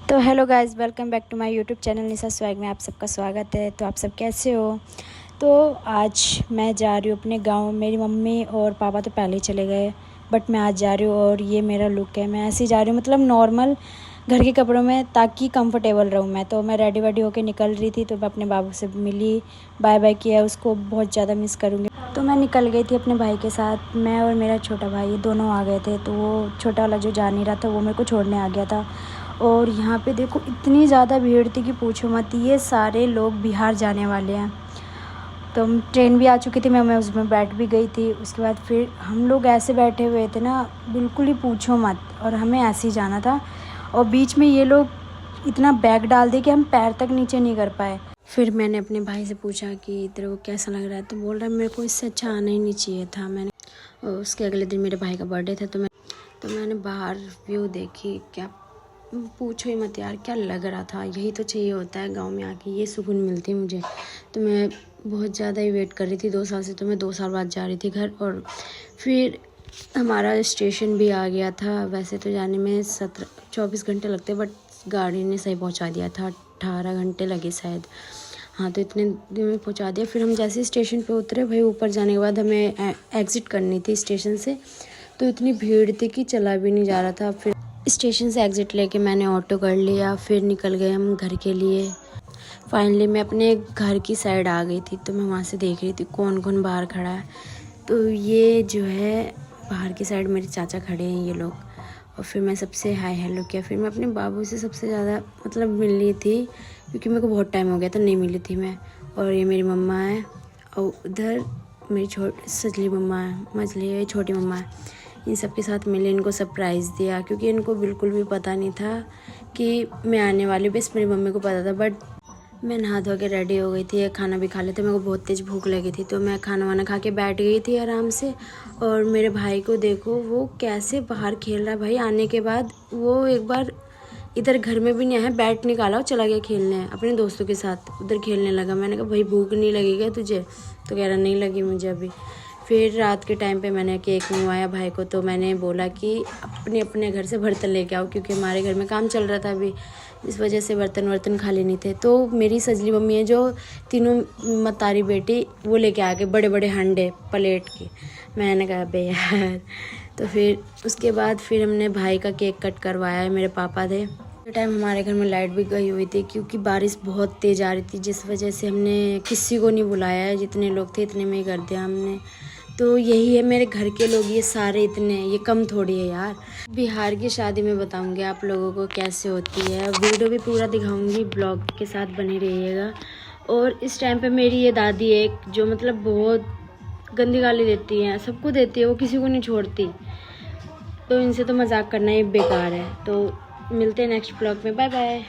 तो hello guys, welcome back to my YouTube channel Nisha swag में आप सबका स्वागत है। तो आप सब कैसे हो? तो आज मैं जा रही हूँ अपने गांव। मेरी मम्मी और पापा तो पहले ही चले गए, बट मैं आज जा रही हूँ और ये मेरा लुक है। मैं ऐसे ही जा रही हूँ, मतलब नॉर्मल घर के कपड़ों में, ताकि कंफर्टेबल रहूँ मैं। तो मैं रेडी वेडी होकर निकल रही थी, तो मैं अपने बाबू से मिली, बाय बाय किया। उसको बहुत ज़्यादा मिस करूँगी। तो मैं निकल गई थी अपने भाई के साथ। मैं और मेरा छोटा भाई दोनों आ गए थे। तो वो छोटा वाला जो जा नहीं रहा था वो मेरे को छोड़ने आ गया था। और यहाँ पे देखो इतनी ज़्यादा भीड़ थी कि पूछो मत। ये सारे लोग बिहार जाने वाले हैं। तो ट्रेन भी आ चुकी थी, मैं उसमें बैठ भी गई थी। उसके बाद फिर हम लोग ऐसे बैठे हुए थे ना, बिल्कुल ही पूछो मत। और हमें ऐसे ही जाना था, और बीच में ये लोग इतना बैग डाल दिए कि हम पैर तक नीचे नहीं कर पाए। फिर मैंने अपने भाई से पूछा कि तेरे को कैसा लग रहा है, तो बोल रहा है मेरे को इससे अच्छा आना ही नहीं चाहिए था। मैंने और उसके अगले दिन मेरे भाई का बर्थडे था, तो मैंने बाहर व्यू देखी। क्या पूछो ही मत यार, क्या लग रहा था। यही तो चाहिए होता है गांव में आके, ये सुकून मिलती है मुझे। तो मैं बहुत ज़्यादा ही वेट कर रही थी 2 साल से। तो मैं 2 साल बाद जा रही थी घर। और फिर हमारा स्टेशन भी आ गया था। वैसे तो जाने में 24 घंटे लगते, बट गाड़ी ने सही पहुंचा दिया था। 18 घंटे लगे शायद। हाँ, तो इतने दिन में पहुंचा दिया। फिर हम जैसे स्टेशन पे उतरे, भाई ऊपर जाने के बाद हमें एग्ज़िट करनी थी स्टेशन से। तो इतनी भीड़ थी कि चला भी नहीं जा रहा था। फिर स्टेशन से एग्ज़िट लेके मैंने ऑटो कर लिया, फिर निकल गए हम घर के लिए। फाइनली मैं अपने घर की साइड आ गई थी। तो मैं वहाँ से देख रही थी कौन कौन बाहर खड़ा है। तो ये जो है बाहर की साइड मेरे चाचा खड़े हैं, ये लोग। और फिर मैं सबसे हाय हेलो किया। फिर मैं अपने बाबू से सबसे ज़्यादा मतलब मिली थी, क्योंकि मेरे को बहुत टाइम हो गया था नहीं मिली थी मैं। और ये मेरी मम्मा है, और उधर मेरी सजली मम्मा है, मछली है, छोटी मम्मा है। इन सब के साथ मिले, इनको सरप्राइज़ दिया, क्योंकि इनको बिल्कुल भी पता नहीं था कि मैं आने वाली। बस मेरी मम्मी को पता था। बट मैं नहा धो के रेडी हो गई थी, खाना भी खा लेते। मेरे को बहुत तेज़ भूख लगी थी, तो मैं खाना वाना खा के बैठ गई थी आराम से। और मेरे भाई को देखो, वो कैसे बाहर खेल रहा है। भाई आने के बाद वो एक बार इधर घर में भी नहीं आया, बैट निकाला और चला गया खेलने अपने दोस्तों के साथ, उधर खेलने लगा। मैंने कहा भाई भूख नहीं लगी क्या तुझे? तो कह रहा नहीं लगी मुझे अभी। फिर रात के टाइम पे मैंने केक मंगवाया भाई को। तो मैंने बोला कि अपने अपने घर से बर्तन लेके आओ, क्योंकि हमारे घर में काम चल रहा था अभी, इस वजह से बर्तन खाली नहीं थे। तो मेरी सजली मम्मी है जो तीनों मतारी बेटी, वो लेके आ गए बड़े बड़े हांडे प्लेट के। मैंने कहा बे यार। तो फिर उसके बाद फिर हमने भाई का केक कट करवाया, मेरे पापा थे। टाइम हमारे घर में लाइट भी गई हुई थी, क्योंकि बारिश बहुत तेज़ आ रही थी, जिस वजह से हमने किसी को नहीं बुलाया है। जितने लोग थे इतने में ही कर दिया हमने। तो यही है मेरे घर के लोग, ये सारे इतने, ये कम थोड़ी है यार। बिहार की शादी में बताऊंगी आप लोगों को कैसे होती है। वीडियो भी पूरा दिखाऊंगी, ब्लॉग के साथ बने रहिएगा। और इस टाइम पे मेरी ये दादी एक, जो मतलब बहुत गंदी गाली देती है, सबको देती है, वो किसी को नहीं छोड़ती। तो इनसे तो मजाक करना ही बेकार है। तो मिलते हैं नेक्स्ट ब्लॉग में, बाय बाय।